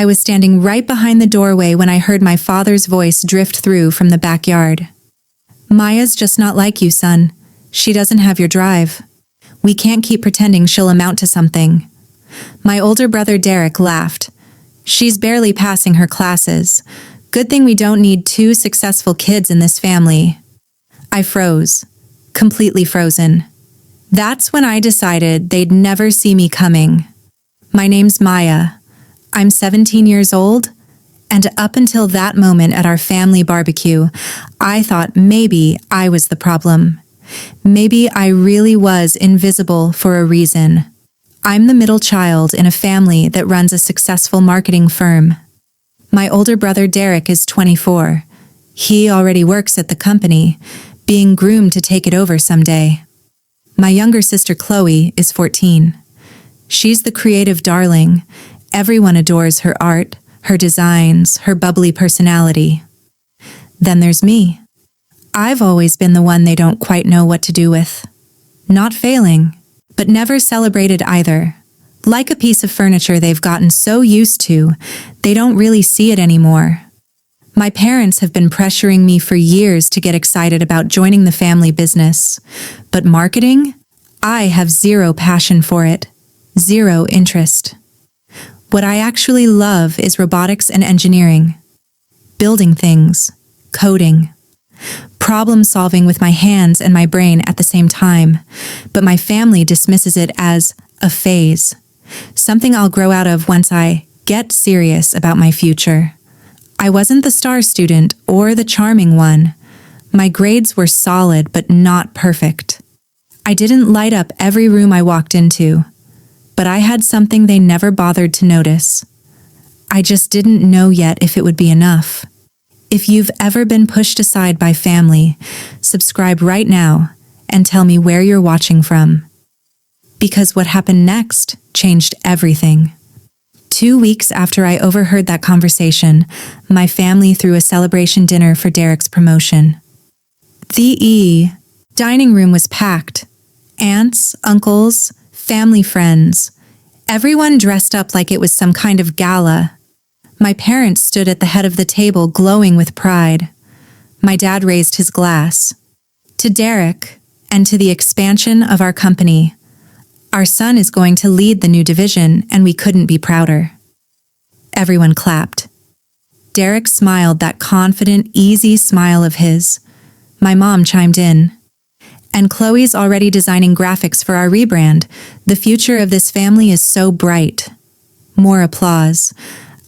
I was standing right behind the doorway when I heard my father's voice drift through from the backyard. "Maya's just not like you, son. She doesn't have your drive. We can't keep pretending she'll amount to something." My older brother Derek laughed. "She's barely passing her classes. Good thing we don't need two successful kids in this family." I froze, completely frozen. That's when I decided they'd never see me coming. My name's Maya. I'm 17 years old, and up until that moment at our family barbecue, I thought maybe I was the problem. Maybe I really was invisible for a reason. I'm the middle child in a family that runs a successful marketing firm. My older brother Derek is 24. He already works at the company, being groomed to take it over someday. My younger sister Chloe is 14. She's the creative darling. Everyone adores her art, her designs, her bubbly personality. Then there's me. I've always been the one they don't quite know what to do with. Not failing, but never celebrated either. Like a piece of furniture they've gotten so used to, they don't really see it anymore. My parents have been pressuring me for years to get excited about joining the family business. But marketing? I have zero passion for it. Zero interest. What I actually love is robotics and engineering. Building things. Coding. Problem solving with my hands and my brain at the same time. But my family dismisses it as a phase. Something I'll grow out of once I get serious about my future. I wasn't the star student or the charming one. My grades were solid but not perfect. I didn't light up every room I walked into, but I had something they never bothered to notice. I just didn't know yet if it would be enough. If you've ever been pushed aside by family, subscribe right now and tell me where you're watching from. Because what happened next changed everything. 2 weeks after I overheard that conversation, my family threw a celebration dinner for Derek's promotion. The dining room was packed. Aunts, uncles, family friends. Everyone dressed up like it was some kind of gala. My parents stood at the head of the table glowing with pride. My dad raised his glass. To Derek, and to the expansion of our company. Our son is going to lead the new division, and we couldn't be prouder. Everyone clapped. Derek smiled that confident, easy smile of his. My mom chimed in. And Chloe's already designing graphics for our rebrand. The future of this family is so bright. More applause.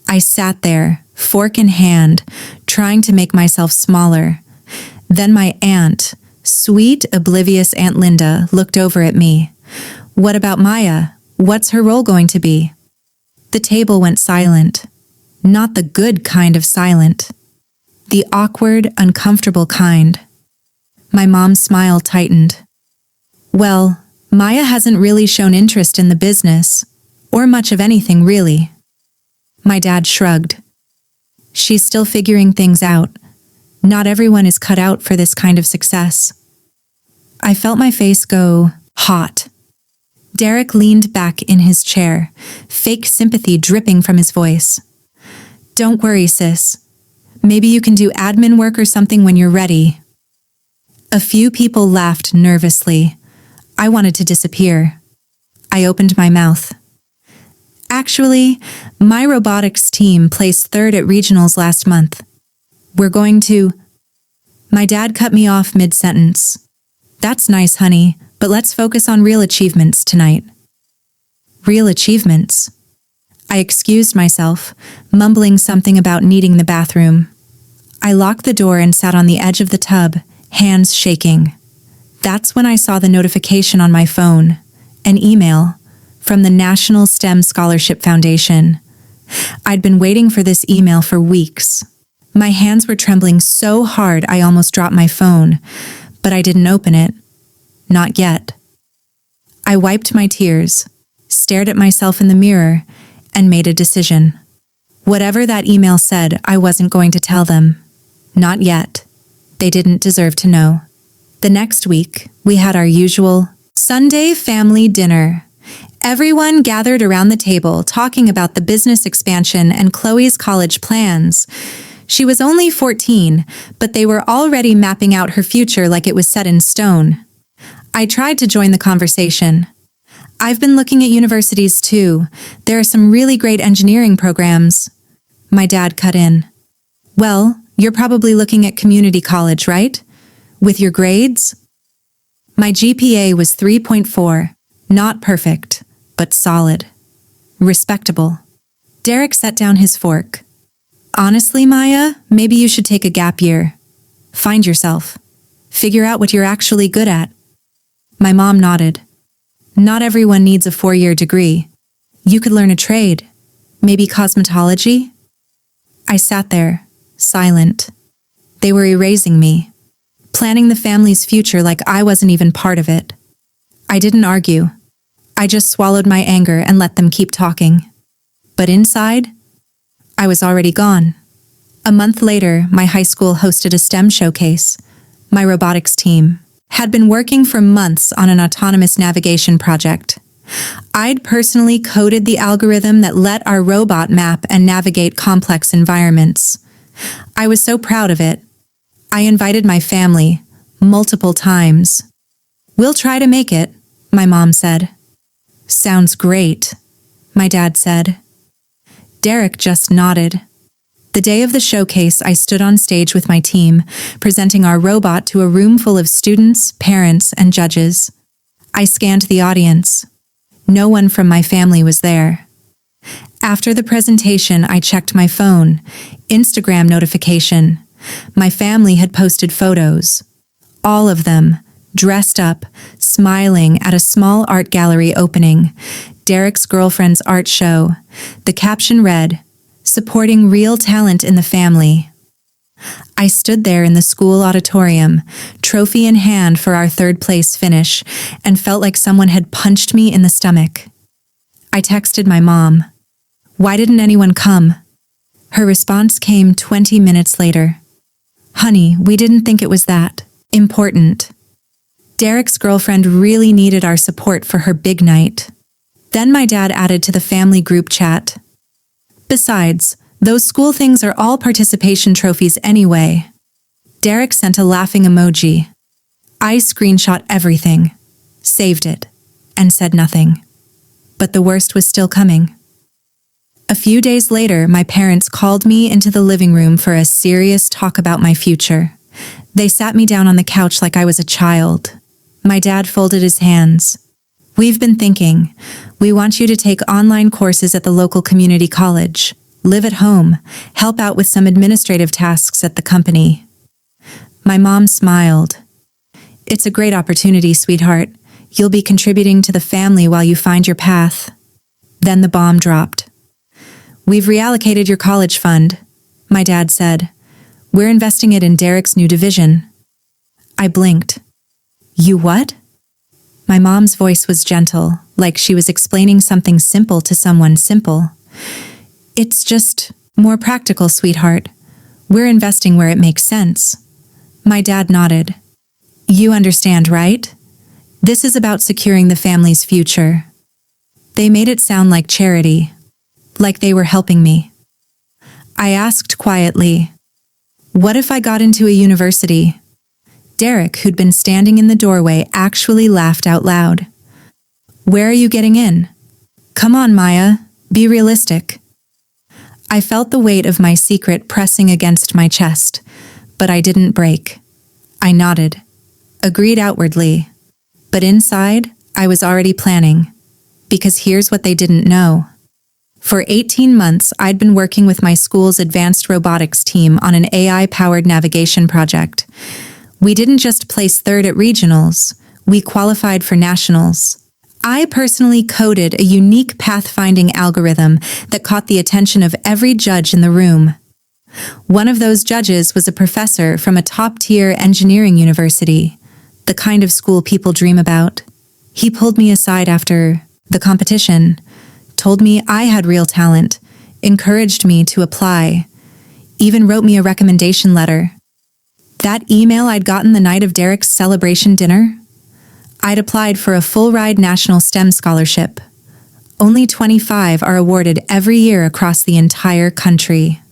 I sat there, fork in hand, trying to make myself smaller. Then my aunt, sweet, oblivious Aunt Linda, looked over at me. "What about Maya? What's her role going to be?" The table went silent. Not the good kind of silent. The awkward, uncomfortable kind. My mom's smile tightened. "Well, Maya hasn't really shown interest in the business, or much of anything really." My dad shrugged. "She's still figuring things out. Not everyone is cut out for this kind of success." I felt my face go hot. Derek leaned back in his chair, fake sympathy dripping from his voice. "Don't worry, sis. Maybe you can do admin work or something when you're ready." A few people laughed nervously. I wanted to disappear. I opened my mouth. "Actually, my robotics team placed third at regionals last month. We're going to..." My dad cut me off mid-sentence. "That's nice, honey, but let's focus on real achievements tonight." Real achievements? I excused myself, mumbling something about needing the bathroom. I locked the door and sat on the edge of the tub, hands shaking. That's when I saw the notification on my phone, an email from the National STEM Scholarship Foundation. I'd been waiting for this email for weeks. My hands were trembling so hard I almost dropped my phone, but I didn't open it. Not yet. I wiped my tears, stared at myself in the mirror, and made a decision. Whatever that email said, I wasn't going to tell them. Not yet. They didn't deserve to know. The next week, we had our usual Sunday family dinner. Everyone gathered around the table talking about the business expansion and Chloe's college plans. She was only 14, but they were already mapping out her future like it was set in stone. I tried to join the conversation. I've been looking at universities too. There are some really great engineering programs. My dad cut in. Well, you're probably looking at community college, right? With your grades? My GPA was 3.4. Not perfect, but solid. Respectable. Derek set down his fork. Honestly, Maya, maybe you should take a gap year. Find yourself. Figure out what you're actually good at. My mom nodded. Not everyone needs a 4-year degree. You could learn a trade. Maybe cosmetology? I sat there, silent. They were erasing me, planning the family's future like I wasn't even part of it. I didn't argue. I just swallowed my anger and let them keep talking. But inside, I was already gone. A month later, my high school hosted a STEM showcase. My robotics team had been working for months on an autonomous navigation project. I'd personally coded the algorithm that let our robot map and navigate complex environments. I was so proud of it. I invited my family, multiple times. We'll try to make it, my mom said. Sounds great, my dad said. Derek just nodded. The day of the showcase, I stood on stage with my team, presenting our robot to a room full of students, parents, and judges. I scanned the audience. No one from my family was there. After the presentation, I checked my phone. Instagram notification. My family had posted photos. All of them, dressed up, smiling at a small art gallery opening. Derek's girlfriend's art show. The caption read, "Supporting real talent in the family." I stood there in the school auditorium, trophy in hand for our third-place finish, and felt like someone had punched me in the stomach. I texted my mom. Why didn't anyone come? Her response came 20 minutes later. Honey, we didn't think it was that important. Derek's girlfriend really needed our support for her big night. Then my dad added to the family group chat. Besides, those school things are all participation trophies anyway. Derek sent a laughing emoji. I screenshot everything, saved it, and said nothing. But the worst was still coming. A few days later, my parents called me into the living room for a serious talk about my future. They sat me down on the couch like I was a child. My dad folded his hands. We've been thinking. We want you to take online courses at the local community college, live at home, help out with some administrative tasks at the company. My mom smiled. It's a great opportunity, sweetheart. You'll be contributing to the family while you find your path. Then the bomb dropped. We've reallocated your college fund, my dad said. We're investing it in Derek's new division. I blinked. You what? My mom's voice was gentle, like she was explaining something simple to someone simple. It's just more practical, sweetheart. We're investing where it makes sense. My dad nodded. You understand, right? This is about securing the family's future. They made it sound like charity, like they were helping me. I asked quietly, what if I got into a university? Derek, who'd been standing in the doorway, actually laughed out loud. Where are you getting in? Come on, Maya, be realistic. I felt the weight of my secret pressing against my chest, but I didn't break. I nodded, agreed outwardly, but inside, I was already planning. Because here's what they didn't know. For 18 months, I'd been working with my school's advanced robotics team on an AI-powered navigation project. We didn't just place third at regionals, we qualified for nationals. I personally coded a unique pathfinding algorithm that caught the attention of every judge in the room. One of those judges was a professor from a top-tier engineering university, the kind of school people dream about. He pulled me aside after the competition, told me I had real talent, encouraged me to apply, even wrote me a recommendation letter. That email I'd gotten the night of Derek's celebration dinner? I'd applied for a full-ride national STEM scholarship. Only 25 are awarded every year across the entire country.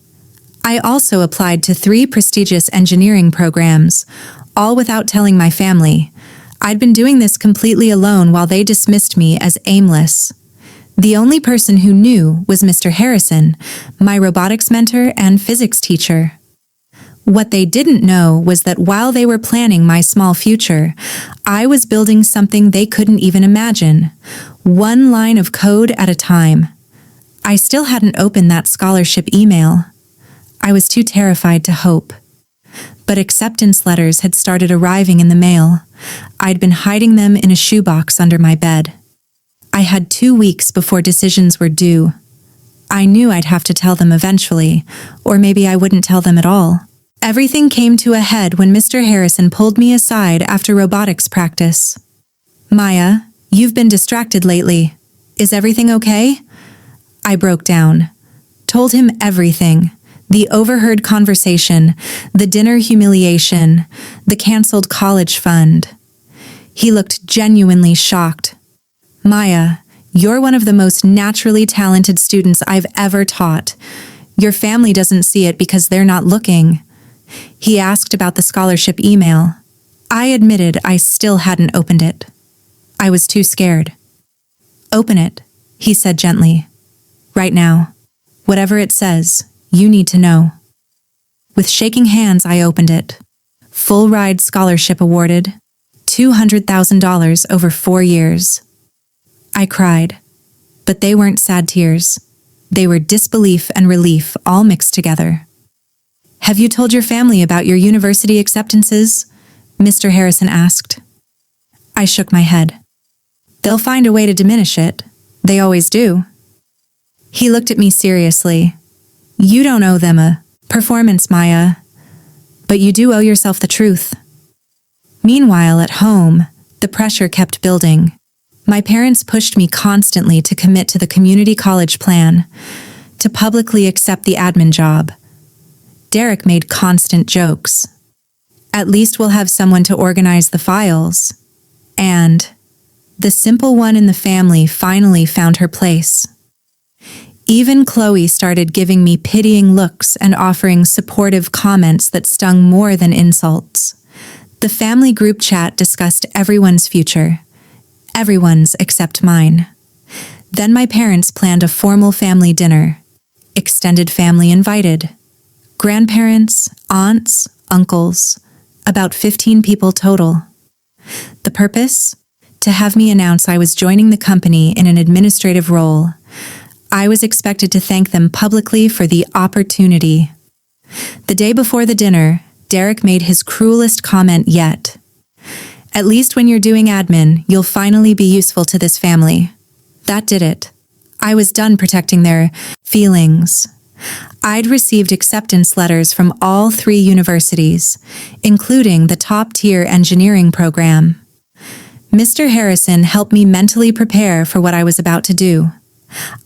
I also applied to 3 prestigious engineering programs, all without telling my family. I'd been doing this completely alone while they dismissed me as aimless. The only person who knew was Mr. Harrison, my robotics mentor and physics teacher. What they didn't know was that while they were planning my small future, I was building something they couldn't even imagine, one line of code at a time. I still hadn't opened that scholarship email. I was too terrified to hope. But acceptance letters had started arriving in the mail. I'd been hiding them in a shoebox under my bed. I had 2 weeks before decisions were due. I knew I'd have to tell them eventually, or maybe I wouldn't tell them at all. Everything came to a head when Mr. Harrison pulled me aside after robotics practice. "Maya, you've been distracted lately. Is everything okay?" I broke down. Told him everything. The overheard conversation, the dinner humiliation, the canceled college fund. He looked genuinely shocked. "Maya, you're one of the most naturally talented students I've ever taught. Your family doesn't see it because they're not looking." He asked about the scholarship email. I admitted I still hadn't opened it. I was too scared. "Open it," he said gently. "Right now. Whatever it says, you need to know." With shaking hands, I opened it. Full ride scholarship awarded, $200,000 over 4 years. I cried, but they weren't sad tears. They were disbelief and relief all mixed together. "Have you told your family about your university acceptances?" Mr. Harrison asked. I shook my head. "They'll find a way to diminish it. They always do." He looked at me seriously. "You don't owe them a performance, Maya, but you do owe yourself the truth." Meanwhile, at home, the pressure kept building. My parents pushed me constantly to commit to the community college plan, to publicly accept the admin job. Derek made constant jokes. "At least we'll have someone to organize the files." And the simple one in the family finally found her place. Even Chloe started giving me pitying looks and offering supportive comments that stung more than insults. The family group chat discussed everyone's future. Everyone's except mine. Then my parents planned a formal family dinner. Extended family invited. Grandparents, aunts, uncles, about 15 people total. The purpose? To have me announce I was joining the company in an administrative role. I was expected to thank them publicly for the opportunity. The day before the dinner, Derek made his cruelest comment yet. "At least when you're doing admin, you'll finally be useful to this family." That did it. I was done protecting their feelings. I'd received acceptance letters from all 3 universities, including the top-tier engineering program. Mr. Harrison helped me mentally prepare for what I was about to do.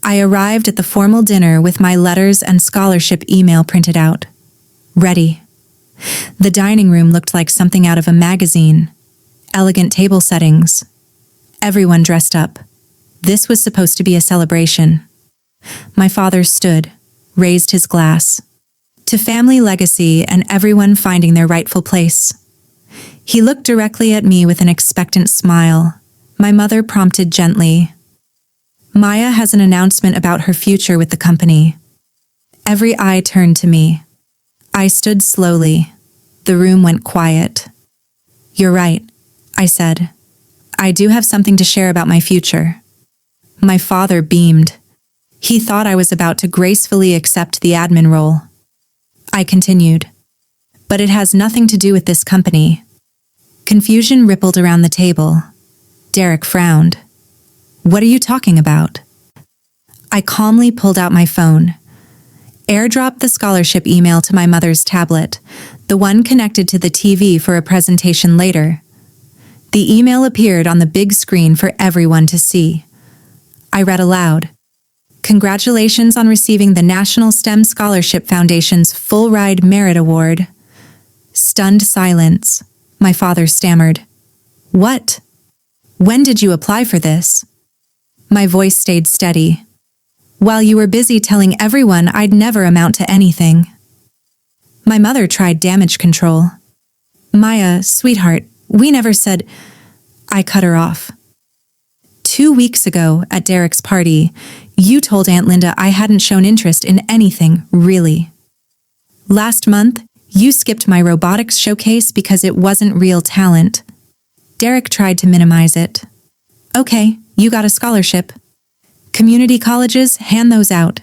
I arrived at the formal dinner with my letters and scholarship email printed out. Ready. The dining room looked like something out of a magazine. Elegant table settings. Everyone dressed up. This was supposed to be a celebration. My father stood, raised his glass. To family legacy and everyone finding their rightful place. He looked directly at me with an expectant smile. My mother prompted gently. "Maya has an announcement about her future with the company." Every eye turned to me. I stood slowly. The room went quiet. "You're right," I said. "I do have something to share about my future." My father beamed. He thought I was about to gracefully accept the admin role. I continued. "But it has nothing to do with this company." Confusion rippled around the table. Derek frowned. "What are you talking about?" I calmly pulled out my phone. Airdropped the scholarship email to my mother's tablet, the one connected to the TV for a presentation later. The email appeared on the big screen for everyone to see. I read aloud. "Congratulations on receiving the National STEM Scholarship Foundation's Full Ride Merit Award." Stunned silence. My father stammered. "What? When did you apply for this?" My voice stayed steady. While you were busy telling everyone I'd never amount to anything. My mother tried damage control. Maya, sweetheart, we never said... I cut her off. 2 weeks ago, at Derek's party, you told Aunt Linda I hadn't shown interest in anything, really. Last month, you skipped my robotics showcase because it wasn't real talent. Derek tried to minimize it. Okay, you got a scholarship. Community colleges, hand those out.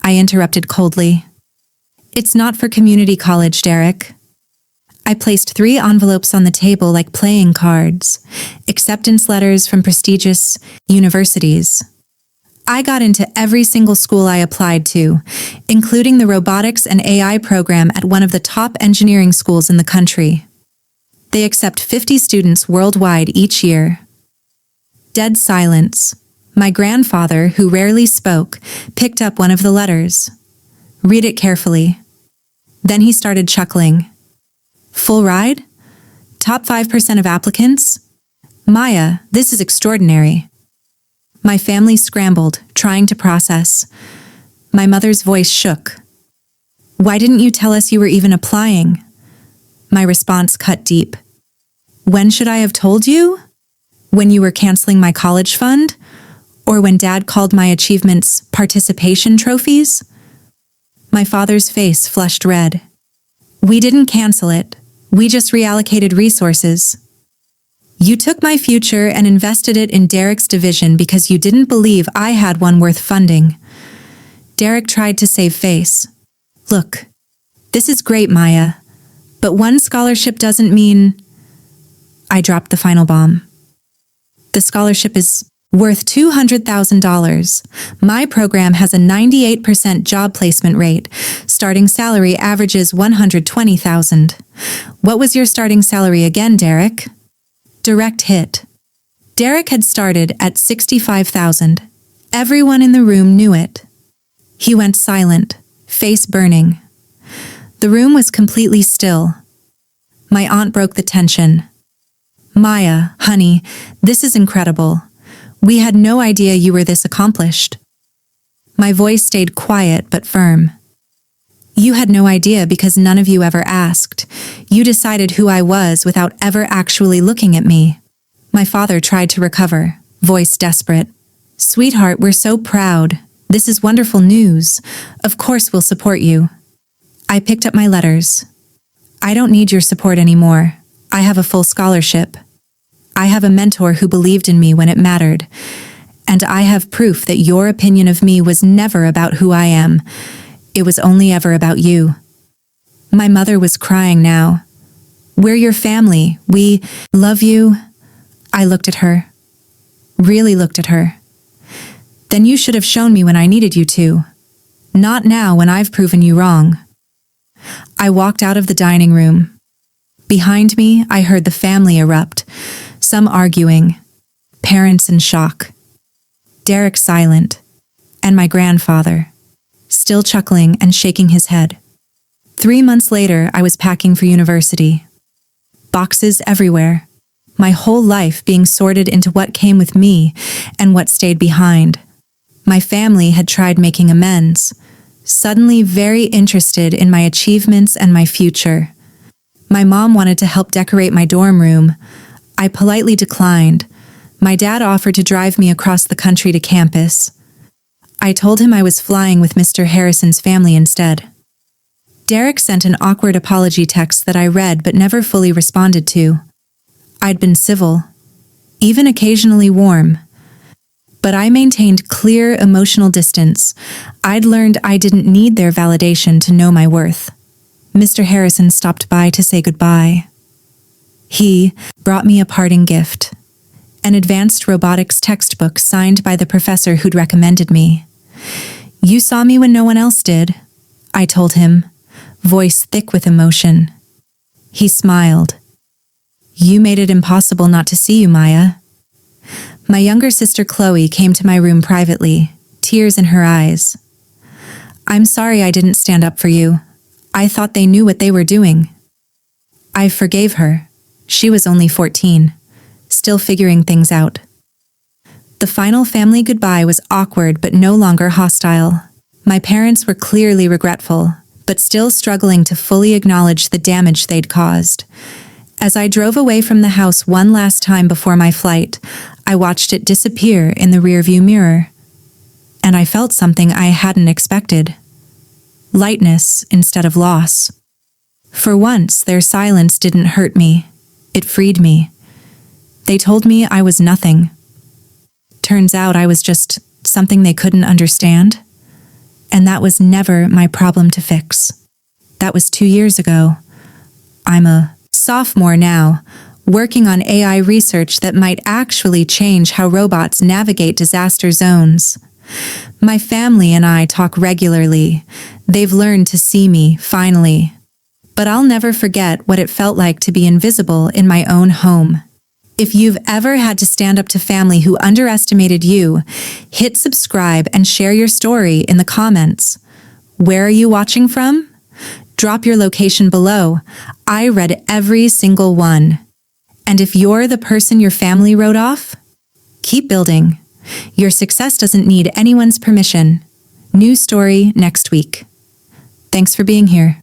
I interrupted coldly. It's not for community college, Derek. I placed 3 envelopes on the table like playing cards, acceptance letters from prestigious universities. I got into every single school I applied to, including the robotics and AI program at one of the top engineering schools in the country. They accept 50 students worldwide each year. Dead silence. My grandfather, who rarely spoke, picked up one of the letters. Read it carefully. Then he started chuckling. Full ride? Top 5% of applicants? Maya, this is extraordinary. My family scrambled, trying to process. My mother's voice shook. Why didn't you tell us you were even applying? My response cut deep. When should I have told you? When you were canceling my college fund? Or when Dad called my achievements participation trophies? My father's face flushed red. We didn't cancel it. We just reallocated resources. You took my future and invested it in Derek's division because you didn't believe I had one worth funding. Derek tried to save face. Look, this is great, Maya, but one scholarship doesn't mean... I dropped the final bomb. The scholarship is worth $200,000. My program has a 98% job placement rate. Starting salary averages $120,000. What was your starting salary again, Derek? Direct hit. Derek had started at $65,000. Everyone in the room knew it. He went silent, face burning. The room was completely still. My aunt broke the tension. Maya, honey, this is incredible. We had no idea you were this accomplished. My voice stayed quiet but firm. You had no idea because none of you ever asked. You decided who I was without ever actually looking at me. My father tried to recover, voice desperate. Sweetheart, we're so proud. This is wonderful news. Of course we'll support you. I picked up my letters. I don't need your support anymore. I have a full scholarship. I have a mentor who believed in me when it mattered. And I have proof that your opinion of me was never about who I am. It was only ever about you. My mother was crying now. We're your family. We love you. I looked at her. Really looked at her. Then you should have shown me when I needed you to. Not now when I've proven you wrong. I walked out of the dining room. Behind me, I heard the family erupt, some arguing, parents in shock. Derek silent, and my grandfather, still chuckling and shaking his head. 3 months later, I was packing for university. Boxes everywhere. My whole life being sorted into what came with me and what stayed behind. My family had tried making amends, suddenly very interested in my achievements and my future. My mom wanted to help decorate my dorm room. I politely declined. My dad offered to drive me across the country to campus. I told him I was flying with Mr. Harrison's family instead. Derek sent an awkward apology text that I read but never fully responded to. I'd been civil, even occasionally warm. But I maintained clear emotional distance. I'd learned I didn't need their validation to know my worth. Mr. Harrison stopped by to say goodbye. He brought me a parting gift, an advanced robotics textbook signed by the professor who'd recommended me. You saw me when no one else did, I told him, voice thick with emotion. He smiled. You made it impossible not to see you, Maya. My younger sister Chloe came to my room privately, tears in her eyes. I'm sorry I didn't stand up for you. I thought they knew what they were doing. I forgave her. She was only 14, still figuring things out. The final family goodbye was awkward but no longer hostile. My parents were clearly regretful, but still struggling to fully acknowledge the damage they'd caused. As I drove away from the house one last time before my flight, I watched it disappear in the rearview mirror. And I felt something I hadn't expected. Lightness instead of loss. For once, their silence didn't hurt me. It freed me. They told me I was nothing. Turns out I was just something they couldn't understand. And that was never my problem to fix. That was 2 years ago. I'm a sophomore now, working on AI research that might actually change how robots navigate disaster zones. My family and I talk regularly. They've learned to see me, finally. But I'll never forget what it felt like to be invisible in my own home. If you've ever had to stand up to family who underestimated you, hit subscribe and share your story in the comments. Where are you watching from? Drop your location below. I read every single one. And if you're the person your family wrote off, keep building. Your success doesn't need anyone's permission. New story next week. Thanks for being here.